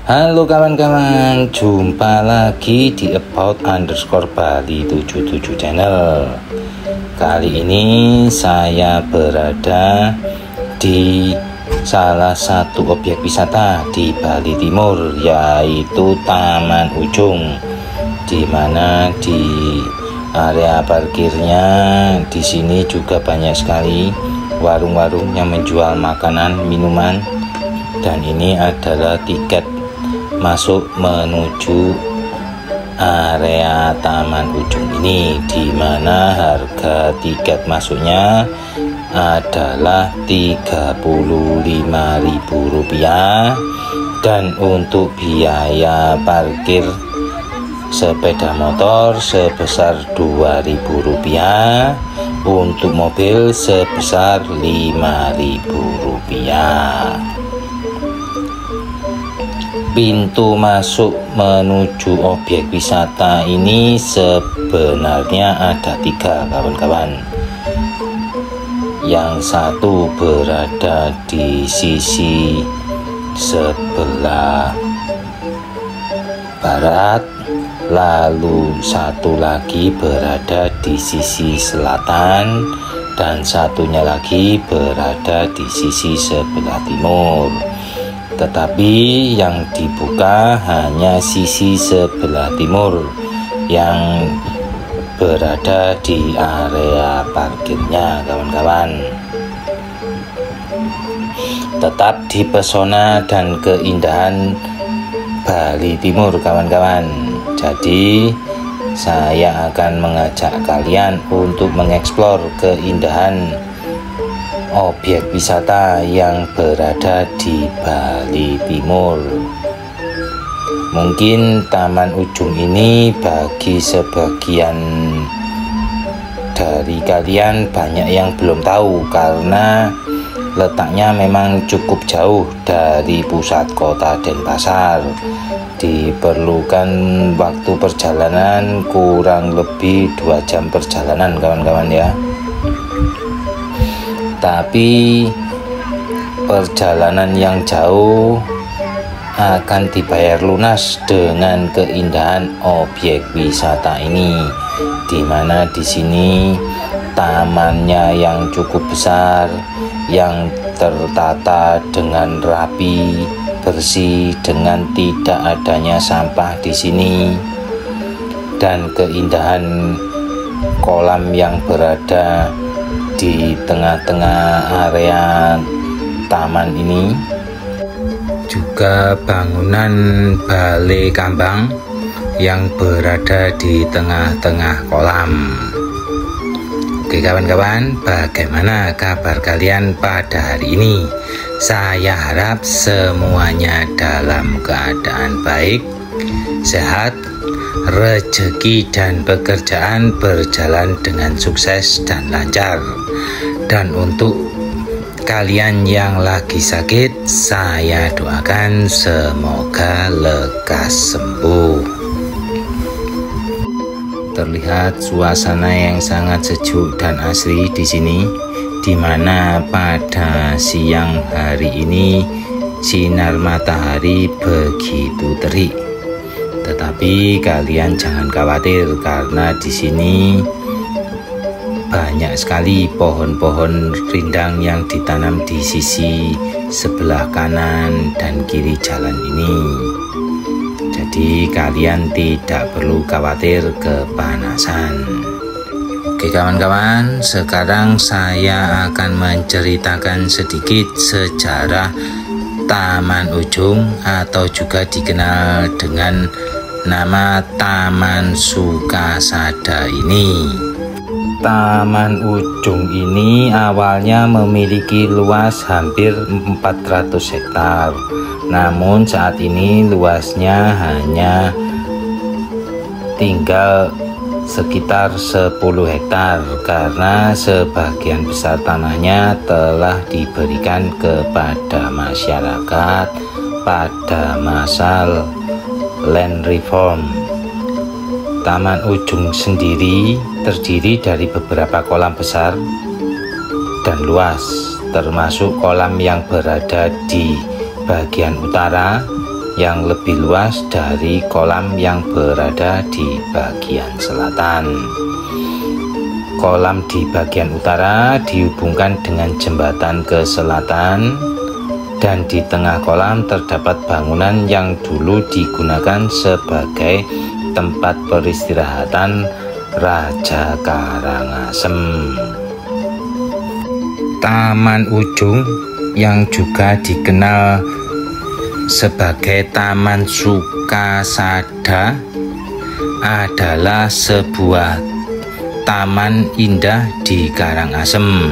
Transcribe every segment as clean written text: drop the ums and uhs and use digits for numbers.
Halo kawan-kawan, jumpa lagi di about_bali77 channel. Kali ini saya berada di salah satu objek wisata di Bali Timur, yaitu Taman Ujung, di mana di area parkirnya di sini juga banyak sekali warung-warung yang menjual makanan, minuman, dan ini adalah tiket masuk menuju area Taman Ujung ini, di mana harga tiket masuknya adalah Rp35.000 dan untuk biaya parkir sepeda motor sebesar Rp2.000, untuk mobil sebesar Rp5.000. Pintu masuk menuju objek wisata ini sebenarnya ada 3, kawan-kawan. Yang satu berada di sisi sebelah barat, lalu satu lagi berada di sisi selatan, dan satunya lagi berada di sisi sebelah timur. Tetapi yang dibuka hanya sisi sebelah timur yang berada di area parkirnya, kawan-kawan. Tetap dipesona dan keindahan Bali Timur, kawan-kawan. Jadi saya akan mengajak kalian untuk mengeksplor keindahan objek wisata yang berada di Bali Timur. Mungkin Taman Ujung ini bagi sebagian dari kalian banyak yang belum tahu, karena letaknya memang cukup jauh dari pusat kota Denpasar. Diperlukan waktu perjalanan kurang lebih 2 jam perjalanan, kawan-kawan ya. Tapi perjalanan yang jauh akan dibayar lunas dengan keindahan objek wisata ini, di mana di sini tamannya yang cukup besar, yang tertata dengan rapi, bersih, dengan tidak adanya sampah di sini, dan keindahan kolam yang berada di tengah-tengah area taman ini, juga bangunan balai kambang yang berada di tengah-tengah kolam. Oke kawan-kawan, bagaimana kabar kalian pada hari ini? Saya harap semuanya dalam keadaan baik, sehat, rezeki dan pekerjaan berjalan dengan sukses dan lancar. Dan untuk kalian yang lagi sakit, saya doakan semoga lekas sembuh. Terlihat suasana yang sangat sejuk dan asri di sini, di mana pada siang hari ini sinar matahari begitu terik. Tetapi kalian jangan khawatir, karena di sini banyak sekali pohon-pohon rindang yang ditanam di sisi sebelah kanan dan kiri jalan ini. Jadi kalian tidak perlu khawatir kepanasan. Oke kawan-kawan, sekarang saya akan menceritakan sedikit sejarah Taman Ujung, atau juga dikenal dengan nama Taman Sukasada ini. Taman Ujung ini awalnya memiliki luas hampir 400 hektar. Namun saat ini luasnya hanya tinggal sekitar 10 hektar, karena sebagian besar tanahnya telah diberikan kepada masyarakat pada masa land reform. Taman Ujung sendiri terdiri dari beberapa kolam besar dan luas, termasuk kolam yang berada di bagian utara yang lebih luas dari kolam yang berada di bagian selatan. Kolam di bagian utara dihubungkan dengan jembatan ke selatan, dan di tengah kolam terdapat bangunan yang dulu digunakan sebagai tempat peristirahatan Raja Karangasem. Taman Ujung yang juga dikenal sebagai Taman Sukasada adalah sebuah taman indah di Karangasem.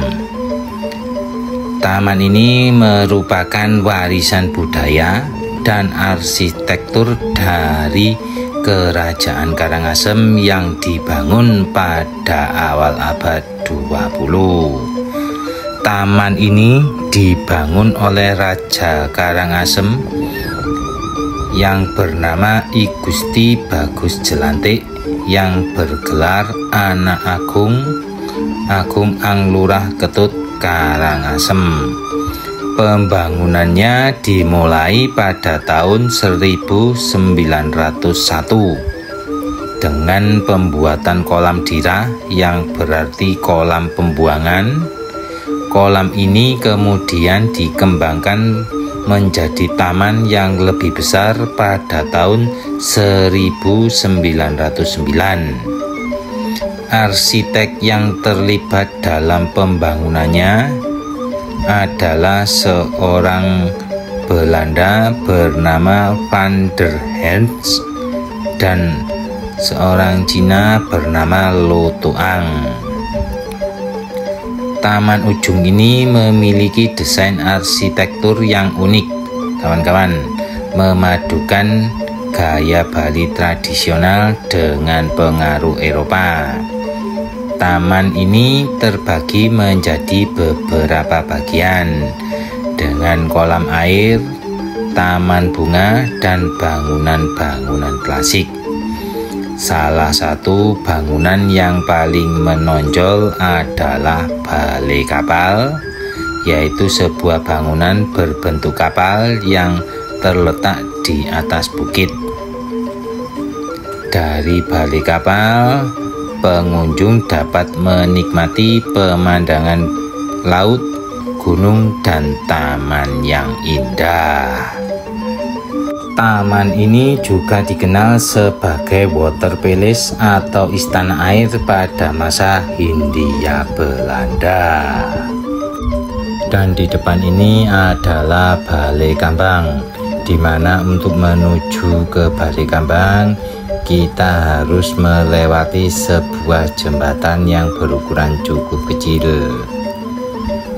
Taman ini merupakan warisan budaya dan arsitektur dari Kerajaan Karangasem yang dibangun pada awal abad 20. Taman ini dibangun oleh Raja Karangasem yang bernama I Gusti Bagus Jelantik yang bergelar Anak Agung Anglurah Ketut Karangasem. Pembangunannya dimulai pada tahun 1901 dengan pembuatan kolam dira yang berarti kolam pembuangan. Kolam ini kemudian dikembangkan menjadi taman yang lebih besar pada tahun 1909. Arsitek yang terlibat dalam pembangunannya adalah seorang Belanda bernama Van der Herts dan seorang Cina bernama Lo Toang. Taman Ujung ini memiliki desain arsitektur yang unik, kawan-kawan, memadukan gaya Bali tradisional dengan pengaruh Eropa. Taman ini terbagi menjadi beberapa bagian dengan kolam air, taman bunga, dan bangunan-bangunan klasik. Salah satu bangunan yang paling menonjol adalah Balai Kapal, yaitu sebuah bangunan berbentuk kapal yang terletak di atas bukit. Dari Balai Kapal, pengunjung dapat menikmati pemandangan laut, gunung, dan taman yang indah. Taman ini juga dikenal sebagai Water Palace atau istana air pada masa Hindia Belanda. Dan di depan ini adalah Balai Kambang, di mana untuk menuju ke Balai Kambang kita harus melewati sebuah jembatan yang berukuran cukup kecil.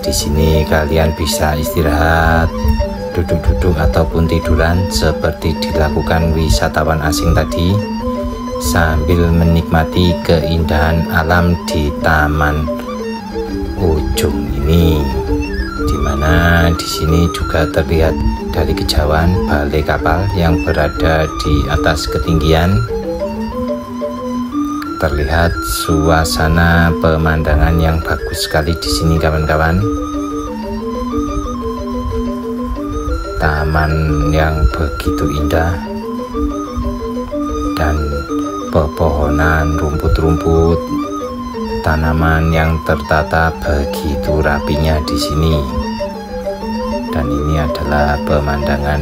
Di sini kalian bisa istirahat, duduk-duduk ataupun tiduran seperti dilakukan wisatawan asing tadi, sambil menikmati keindahan alam di Taman Ujung ini, di mana di sini juga terlihat dari kejauhan Balai Kapal yang berada di atas ketinggian. Terlihat suasana pemandangan yang bagus sekali di sini, kawan-kawan. Taman yang begitu indah dan pepohonan, rumput-rumput, tanaman yang tertata begitu rapinya di sini. Dan ini adalah pemandangan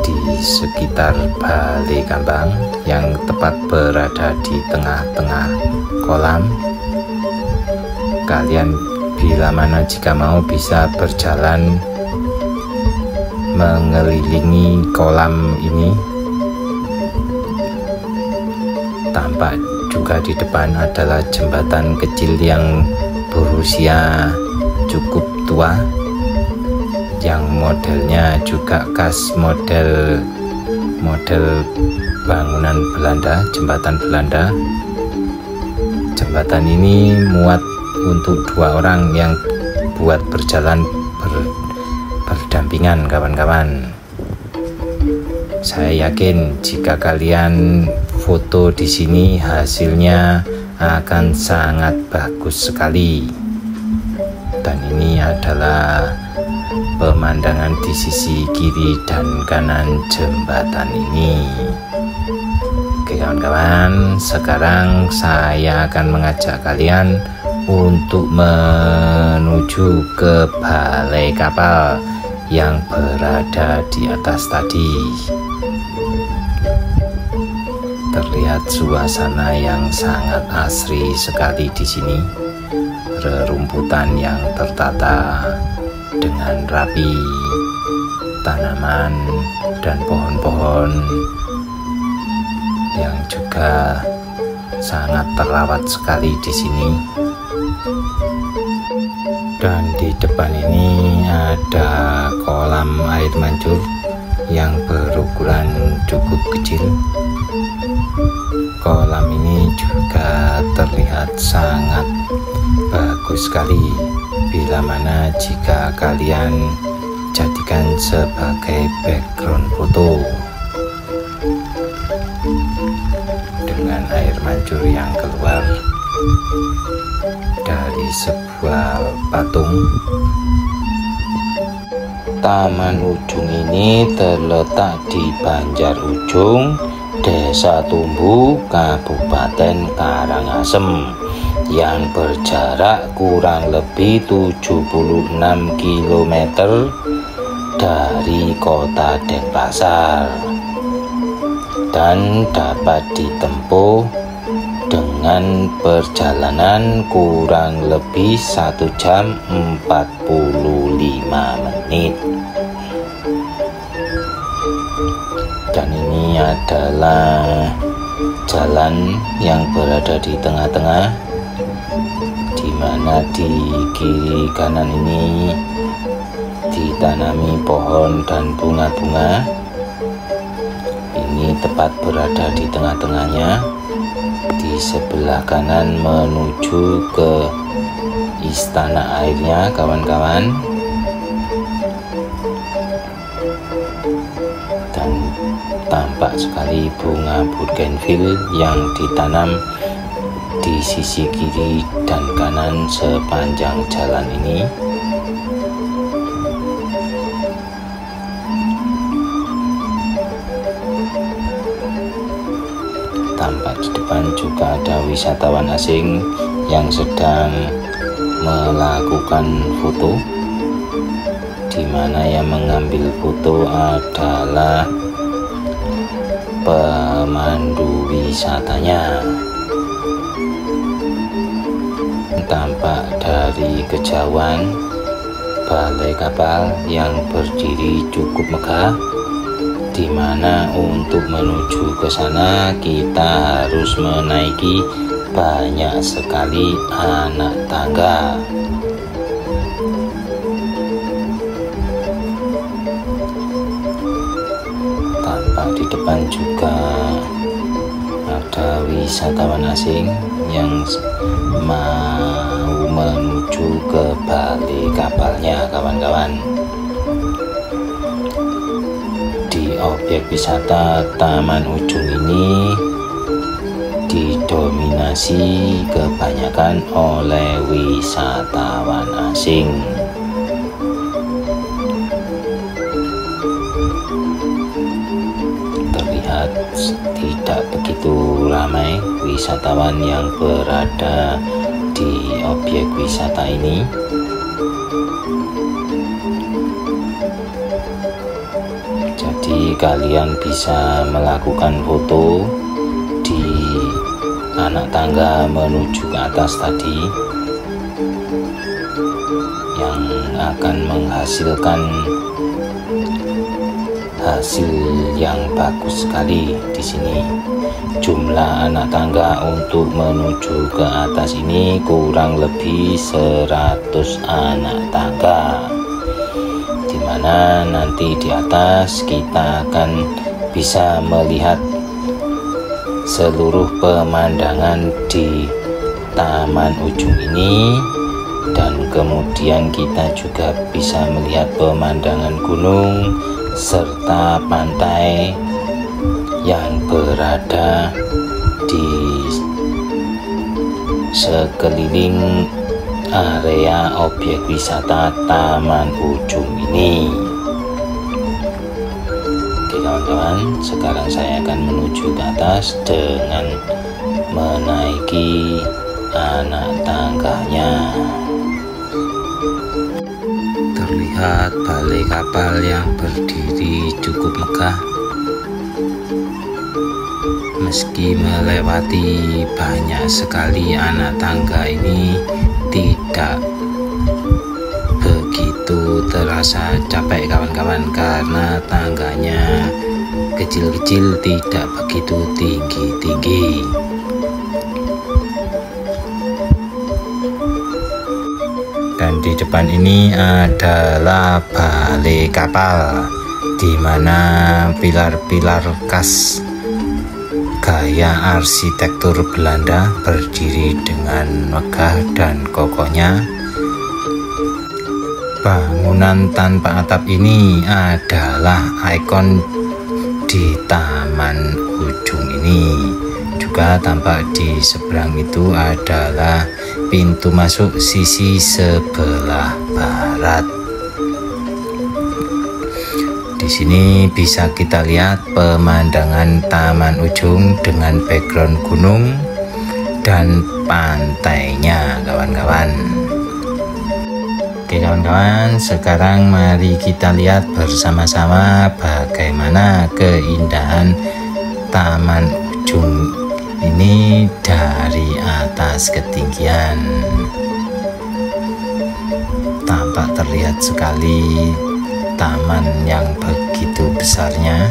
di sekitar Balai Kambang yang tepat berada di tengah-tengah kolam. Kalian bila mana jika mau bisa berjalan mengelilingi kolam ini. Tampak juga di depan adalah jembatan kecil yang berusia cukup tua, yang modelnya juga khas model bangunan Belanda, jembatan Belanda. Jembatan ini muat untuk 2 orang yang buat berjalan berdampingan, kawan-kawan. Saya yakin jika kalian foto di sini hasilnya akan sangat bagus sekali. Dan ini adalah pemandangan di sisi kiri dan kanan jembatan ini. Oke kawan-kawan, sekarang saya akan mengajak kalian untuk menuju ke balai kapal yang berada di atas tadi. Terlihat suasana yang sangat asri sekali di sini. Rerumputan yang tertata dengan rapi, tanaman dan pohon-pohon yang juga sangat terawat sekali di sini. Dan di depan ini ada kolam air mancur yang berukuran cukup kecil. Kolam ini juga terlihat sangat bagus sekali bila mana jika kalian jadikan sebagai background foto dengan air mancur yang keluar dari sebuah patung. Taman Ujung ini terletak di Banjarujung, Desa Tumbu, Kabupaten Karangasem, yang berjarak kurang lebih 76 km dari kota Denpasar dan dapat ditempuh dengan perjalanan kurang lebih 1 jam 45 menit. Dan ini adalah jalan yang berada di tengah-tengah, di mana di kiri kanan ini ditanami pohon dan bunga-bunga. Ini tepat berada di tengah-tengahnya. Di sebelah kanan menuju ke istana airnya kawan-kawan. Dan tampak sekali bunga bougainville yang ditanam di sisi kiri dan kanan sepanjang jalan ini. Tampak di depan juga ada wisatawan asing yang sedang melakukan foto, di mana yang mengambil foto adalah pemandu wisatanya. Tampak dari kejauhan balai kapal yang berdiri cukup megah, di mana untuk menuju ke sana kita harus menaiki banyak sekali anak tangga. Tampak di depan juga ada wisatawan asing yang mau menuju ke balai kapalnya kawan-kawan. Di objek wisata Taman Ujung ini didominasi kebanyakan oleh wisatawan asing. Terlihat tidak begitu ramai wisatawan yang berada di objek wisata ini. Jadi kalian bisa melakukan foto di anak tangga menuju ke atas tadi, yang akan menghasilkan hasil yang bagus sekali di sini. Jumlah anak tangga untuk menuju ke atas ini kurang lebih 100 anak tangga, di mana nanti di atas kita akan bisa melihat seluruh pemandangan di Taman Ujung ini, dan kemudian kita juga bisa melihat pemandangan gunung serta pantai yang berada di sekeliling area objek wisata Taman Ujung ini. Oke kawan-kawan, sekarang saya akan menuju ke atas dengan menaiki anak tangganya. Terlihat balai kapal yang berdiri cukup megah. Meski melewati banyak sekali anak tangga ini, tidak begitu terasa capek kawan-kawan, karena tangganya kecil-kecil, tidak begitu tinggi-tinggi. Dan di depan ini adalah balai kapal, di mana pilar-pilar khas gaya arsitektur Belanda berdiri dengan megah dan kokohnya. Bangunan tanpa atap ini adalah ikon di Taman Ujung ini. Juga tampak di seberang itu adalah pintu masuk sisi sebelah barat. Di sini bisa kita lihat pemandangan Taman Ujung dengan background gunung dan pantainya kawan-kawan. Oke kawan-kawan, sekarang mari kita lihat bersama-sama bagaimana keindahan Taman Ujung ini dari atas ketinggian. Tampak terlihat sekali taman yang begitu besarnya,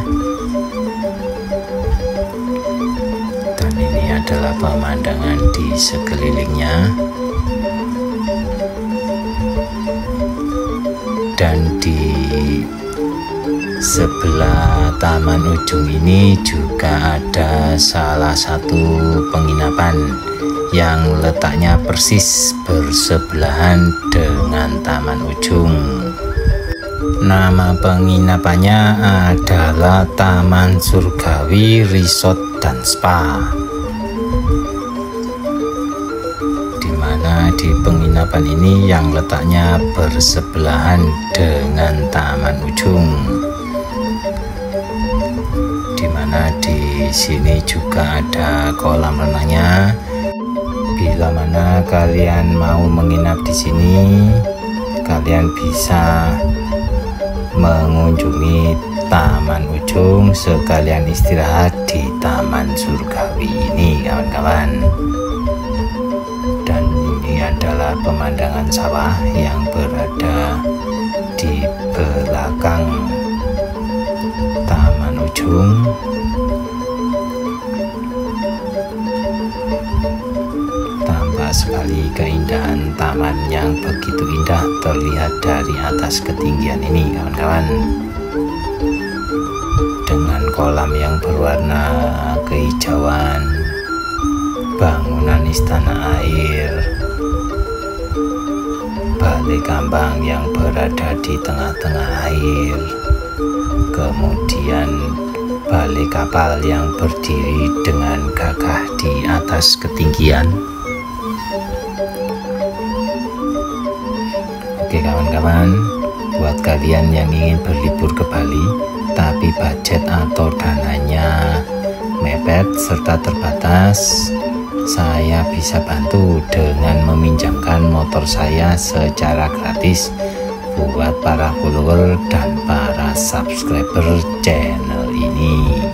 dan ini adalah pemandangan di sekelilingnya. Dan di sebelah Taman Ujung ini juga ada salah satu penginapan yang letaknya persis bersebelahan dengan Taman Ujung. Nama penginapannya adalah Taman Surgawi Resort dan Spa, di mana di penginapan ini yang letaknya bersebelahan dengan Taman Ujung, di mana di sini juga ada kolam renangnya. Bila mana kalian mau menginap di sini, kalian bisa mengunjungi Taman Ujung sekalian istirahat di Taman Surgawi ini kawan-kawan. Dan ini adalah pemandangan sawah yang berada di belakang Taman Ujung. Tampak sekali keindahan taman yang begitu indah terlihat dari atas ketinggian ini kawan-kawan, dengan kolam yang berwarna kehijauan, bangunan istana air, balai kambang yang berada di tengah-tengah air, kemudian balai kapal yang berdiri dengan gagah di atas ketinggian. Oke kawan-kawan, buat kalian yang ingin berlibur ke Bali tapi budget atau dananya mepet serta terbatas, saya bisa bantu dengan meminjamkan motor saya secara gratis buat para follower dan para subscriber channel ini.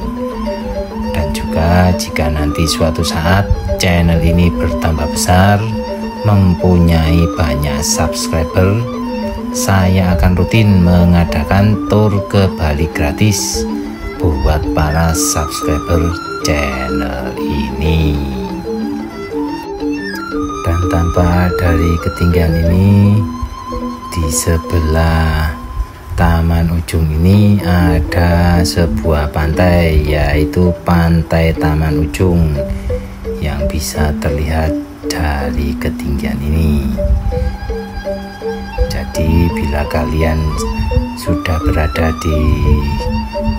Dan juga jika nanti suatu saat channel ini bertambah besar, mempunyai banyak subscriber, saya akan rutin mengadakan tour ke Bali gratis buat para subscriber channel ini. Dan tanpa dari ketinggian ini, di sebelah Taman Ujung ini ada sebuah pantai, yaitu Pantai Taman Ujung, yang bisa terlihat dari ketinggian ini. Jadi bila kalian sudah berada di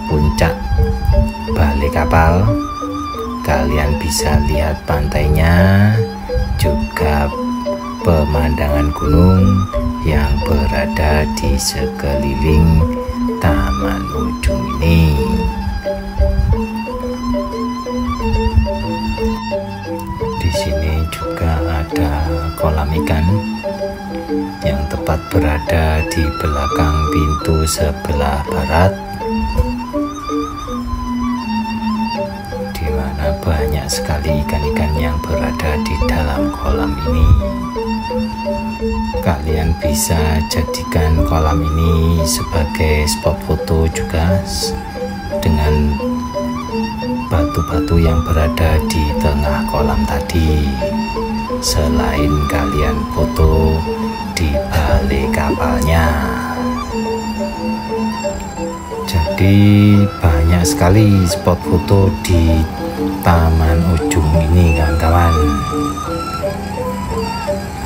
puncak balai kapal, kalian bisa lihat pantainya, juga pemandangan gunung yang berada di sekeliling Taman Ujung ini. Di sini juga ada kolam ikan yang tepat berada di belakang pintu sebelah barat, di mana banyak sekali ikan-ikan yang berada di dalam kolam ini. Kalian bisa jadikan kolam ini sebagai spot foto juga, dengan batu-batu yang berada di tengah kolam tadi. Selain kalian foto di balik kapalnya, jadi banyak sekali spot foto di Taman Ujung ini kawan-kawan.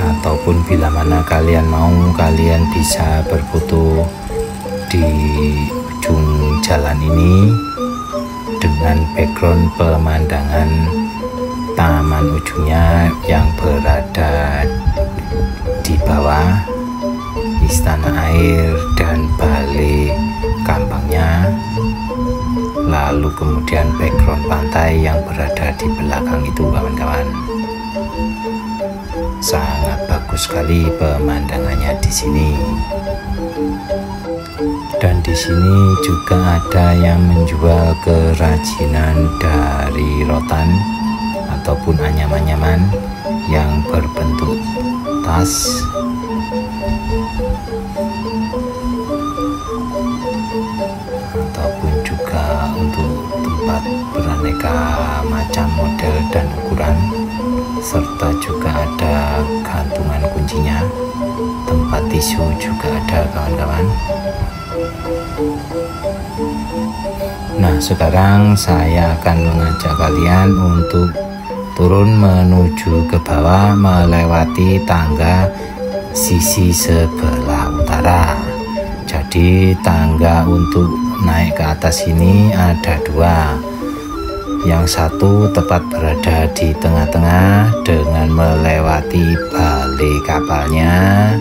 Ataupun bila mana kalian mau, kalian bisa berfoto di ujung jalan ini dengan background pemandangan Taman Ujungnya yang berada di bawah Istana Air dan Balai Kambangnya, lalu kemudian background pantai yang berada di belakang itu kawan-kawan. Sangat bagus sekali pemandangannya di sini. Dan di sini juga ada yang menjual kerajinan dari rotan ataupun anyaman-anyaman yang berbentuk tas, ataupun juga untuk tempat beraneka macam model dan ukuran, serta juga ada gantungan kuncinya. Tempat tisu juga ada kawan-kawan. Nah, sekarang saya akan mengajak kalian untuk turun menuju ke bawah melewati tangga sisi sebelah utara. Jadi tangga untuk naik ke atas ini ada dua. Yang satu tepat berada di tengah-tengah dengan melewati balai kapalnya,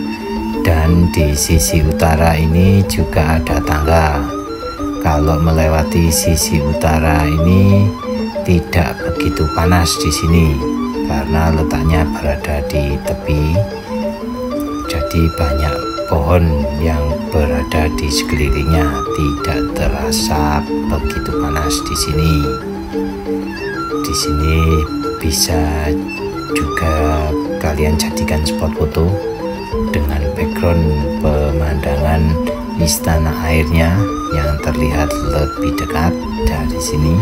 dan di sisi utara ini juga ada tangga. Kalau melewati sisi utara ini tidak begitu panas di sini karena letaknya berada di tepi. Jadi banyak pohon yang berada di sekelilingnya, tidak terasa begitu panas di sini. Di sini bisa juga kalian jadikan spot foto dengan background pemandangan Istana Airnya yang terlihat lebih dekat dari sini.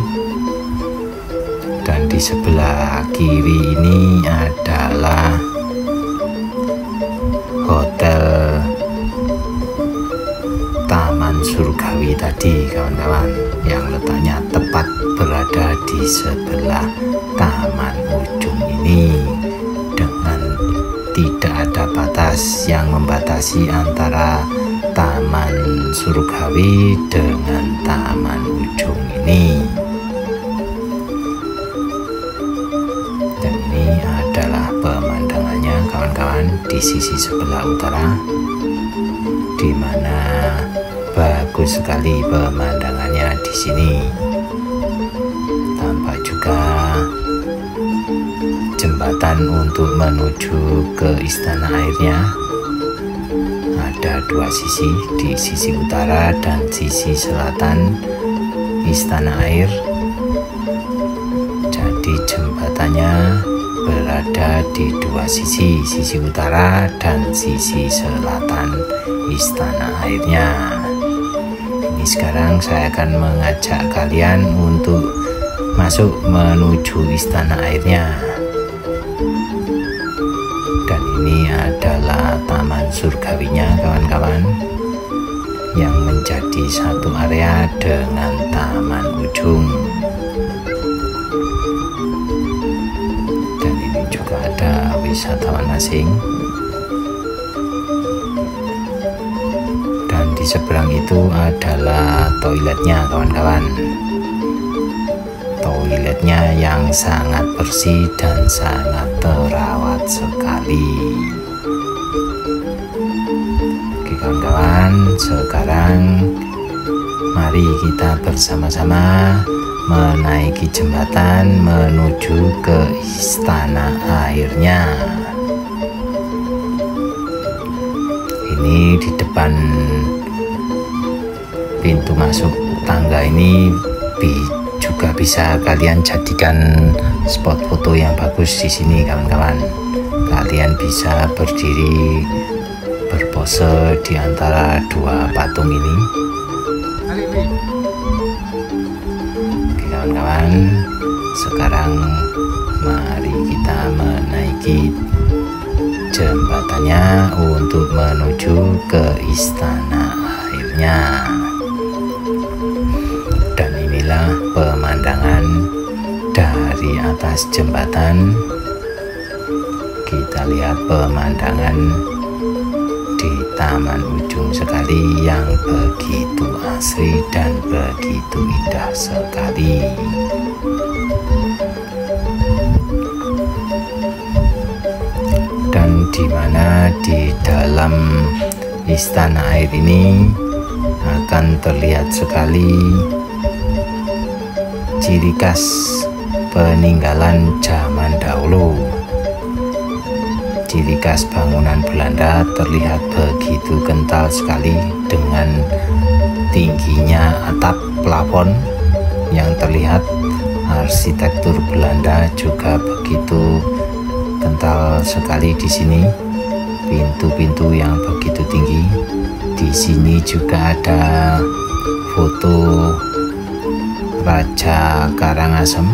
Dan di sebelah kiri ini adalah Hotel Taman Surgawi tadi kawan-kawan, yang letaknya tepat berada di sebelah Taman Ujung ini, dengan tidak ada batas yang membatasi antara Taman Surgawi dengan Taman Ujung ini. Dan ini adalah pemandangannya kawan-kawan di sisi sebelah utara, di mana bagus sekali pemandangannya di sini. Tampak juga jembatan untuk menuju ke Istana Airnya. Ada dua sisi, di sisi utara dan sisi selatan Istana Air. Jadi jembatannya berada di dua sisi, sisi utara dan sisi selatan Istana Airnya. Ini sekarang saya akan mengajak kalian untuk masuk menuju Istana Airnya. Dan ini adalah Taman Surgawinya kawan-kawan, yang menjadi satu area dengan Taman Ujung. Dan ini juga ada wisatawan asing. Dan di seberang itu adalah toiletnya kawan-kawan. Toiletnya yang sangat bersih dan sangat terawat sekali. kawan-kawan, sekarang mari kita bersama-sama menaiki jembatan menuju ke istana airnya. Ini di depan pintu masuk tangga ini juga bisa kalian jadikan spot foto yang bagus di sini kawan-kawan. Kalian bisa berdiri berpose di antara dua patung ini. Oke kawan-kawan, sekarang mari kita menaiki jembatannya untuk menuju ke istana airnya. Dan inilah pemandangan dari atas jembatan. Kita lihat pemandangan di taman ujung sekali yang begitu asri dan begitu indah sekali. Dan di mana di dalam istana air ini akan terlihat sekali ciri khas peninggalan zaman dahulu. Ciri khas bangunan Belanda terlihat begitu kental sekali dengan tingginya atap plafon yang terlihat. Arsitektur Belanda juga begitu kental sekali di sini. Pintu-pintu yang begitu tinggi. Di sini juga ada foto Raja Karangasem.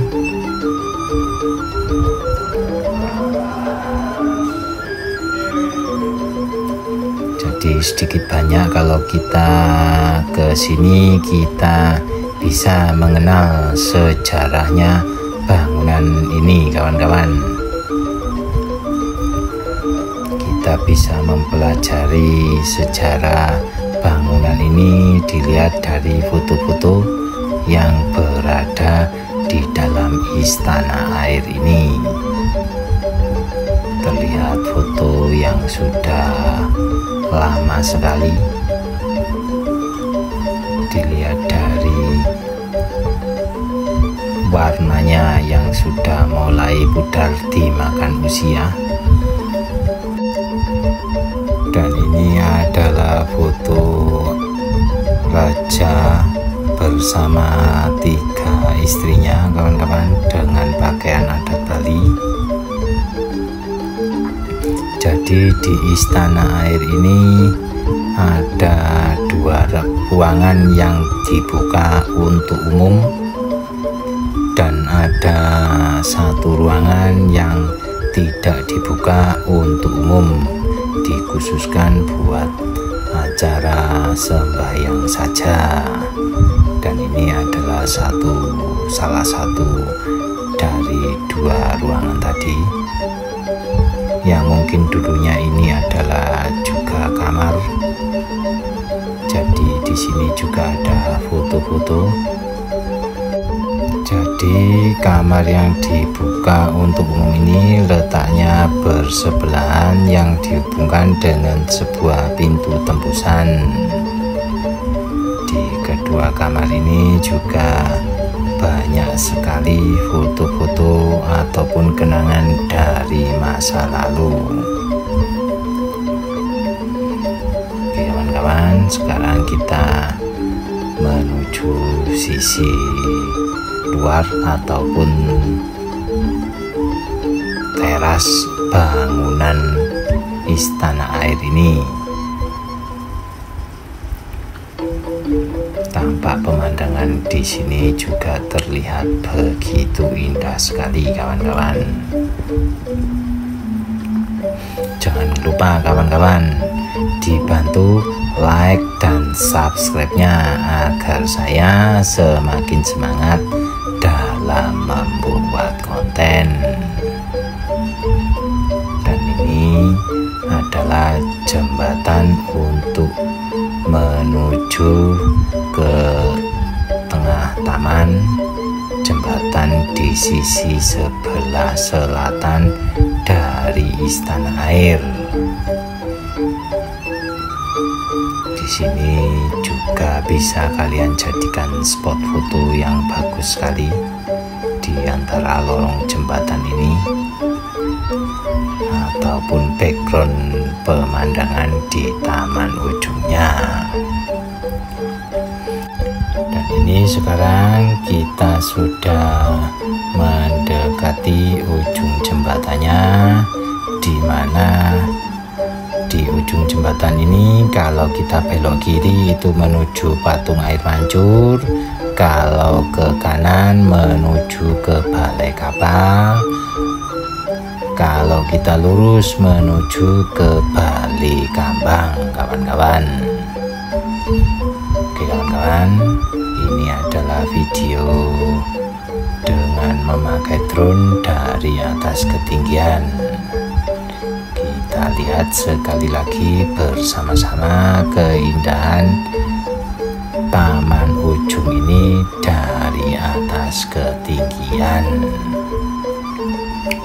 Jadi sedikit banyak kalau kita ke sini kita bisa mengenal sejarahnya bangunan ini kawan-kawan. Kita bisa mempelajari sejarah bangunan ini dilihat dari foto-foto yang berada di dalam istana air ini. Terlihat foto yang sudah lama sekali. Dilihat dari warnanya yang sudah mulai pudar dimakan usia. Dan ini adalah foto raja bersama 3 istrinya kawan-kawan dengan pakaian adat Bali. Jadi di istana air ini ada 2 ruangan yang dibuka untuk umum dan ada 1 ruangan yang tidak dibuka untuk umum, dikhususkan buat acara sembahyang saja. Dan ini adalah salah satu dari 2 ruangan tadi yang mungkin dulunya ini adalah juga kamar. Jadi di sini juga ada foto-foto. Jadi kamar yang dibuka untuk umum ini letaknya bersebelahan yang dihubungkan dengan sebuah pintu tembusan. Di kedua kamar ini juga banyak sekali foto-foto ataupun kenangan dari masa lalu. Oke kawan-kawan, sekarang kita menuju sisi luar ataupun teras bangunan istana air ini. Tampak pemandangan di sini juga terlihat begitu indah sekali kawan-kawan. Jangan lupa kawan-kawan dibantu like dan subscribe-nya agar saya semakin semangat dalam membuat konten. Dan ini adalah jembatan untuk menuju ke tengah taman. Jembatan di sisi sebelah selatan dari istana air. Di sini juga bisa kalian jadikan spot foto yang bagus sekali di antara lorong jembatan ini, ataupun background pemandangan di taman ujungnya. Dan ini sekarang kita sudah mendekati ujung jembatannya, di mana di ujung jembatan ini kalau kita belok kiri itu menuju patung air mancur, kalau ke kanan menuju ke balai kapal, kalau kita lurus menuju ke Bali Kambang, kawan-kawan. Oke kawan-kawan, ini adalah video dengan memakai drone dari atas ketinggian. Kita lihat sekali lagi bersama-sama keindahan taman ujung ini dari atas ketinggian.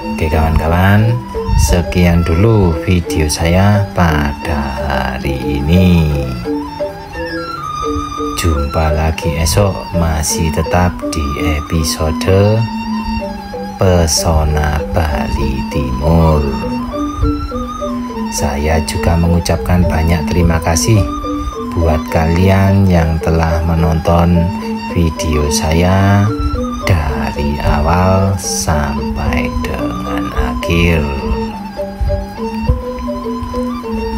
Oke kawan-kawan, sekian dulu video saya pada hari ini. Jumpa lagi esok, masih tetap di episode Pesona Bali Timur. Saya juga mengucapkan banyak terima kasih buat kalian yang telah menonton video saya dari awal sampai dengan akhir.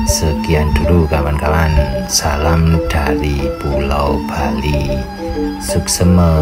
Sekian dulu kawan-kawan, salam dari Pulau Bali, Suksema.